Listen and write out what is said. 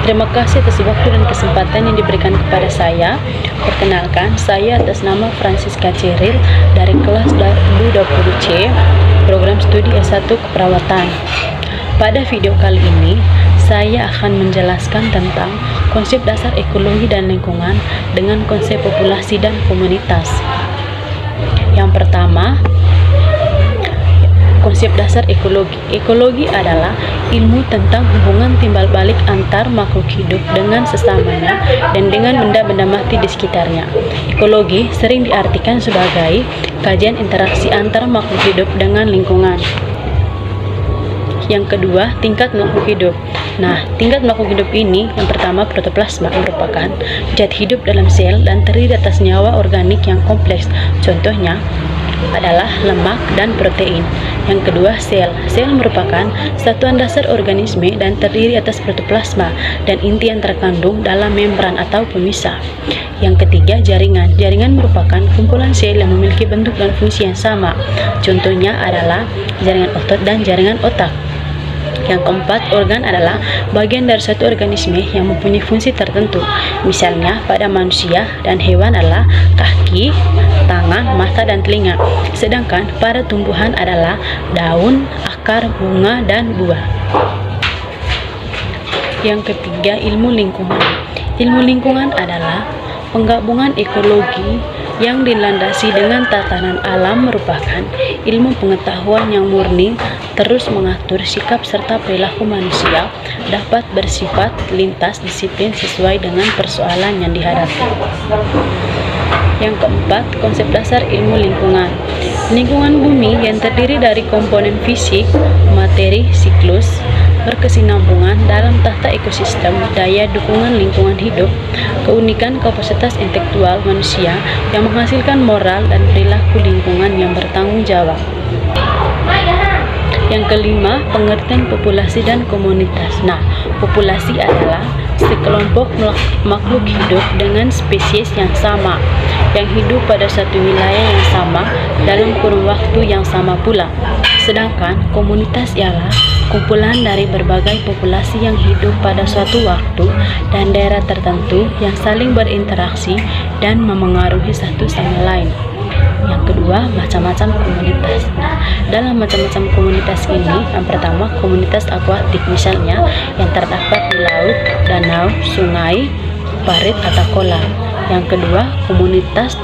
Terima kasih atas waktu dan kesempatan yang diberikan kepada saya. Perkenalkan, saya atas nama Francisca Ceril dari kelas 20C, program studi S1 Keperawatan. Pada video kali ini, saya akan menjelaskan tentang konsep dasar ekologi dan lingkungan dengan konsep populasi dan komunitas. Yang pertama, konsep dasar ekologi. Ekologi adalah ilmu tentang hubungan timbal balik antar makhluk hidup dengan sesamanya dan dengan benda-benda mati di sekitarnya. Ekologi sering diartikan sebagai kajian interaksi antar makhluk hidup dengan lingkungan. Yang kedua, tingkat makhluk hidup. Nah, tingkat makhluk hidup ini, yang pertama protoplasma, merupakan zat hidup dalam sel dan terdiri atas nyawa organik yang kompleks. Contohnya adalah lemak dan protein. Yang kedua, sel. Sel merupakan satuan dasar organisme dan terdiri atas protoplasma dan inti yang terkandung dalam membran atau pemisah. Yang ketiga, jaringan. Jaringan merupakan kumpulan sel yang memiliki bentuk dan fungsi yang sama. Contohnya adalah jaringan otot dan jaringan otak. Yang keempat, organ adalah bagian dari suatu organisme yang mempunyai fungsi tertentu. Misalnya, pada manusia dan hewan adalah kaki, tangan, mata, dan telinga. Sedangkan pada tumbuhan adalah daun, akar, bunga, dan buah. Yang ketiga, ilmu lingkungan. Ilmu lingkungan adalah penggabungan ekologi yang dilandasi dengan tatanan alam, merupakan ilmu pengetahuan yang murni, terus mengatur sikap serta perilaku manusia, dapat bersifat lintas disiplin sesuai dengan persoalan yang dihadapi. Yang keempat, konsep dasar ilmu lingkungan. Lingkungan bumi yang terdiri dari komponen fisik, materi, siklus, berkesinambungan dalam tata ekosistem, daya dukungan lingkungan hidup, keunikan kapasitas intelektual manusia yang menghasilkan moral dan perilaku lingkungan yang bertanggung jawab. Yang kelima, pengertian populasi dan komunitas. Nah, populasi adalah sekelompok makhluk hidup dengan spesies yang sama, yang hidup pada satu wilayah yang sama dalam kurun waktu yang sama pula. Sedangkan komunitas ialah kumpulan dari berbagai populasi yang hidup pada suatu waktu dan daerah tertentu yang saling berinteraksi dan memengaruhi satu sama lain. Yang kedua, macam-macam komunitas. Nah, dalam macam-macam komunitas ini, yang pertama komunitas akuatik, misalnya yang terdapat di laut, danau, sungai, parit, atau kolam. Yang kedua, komunitas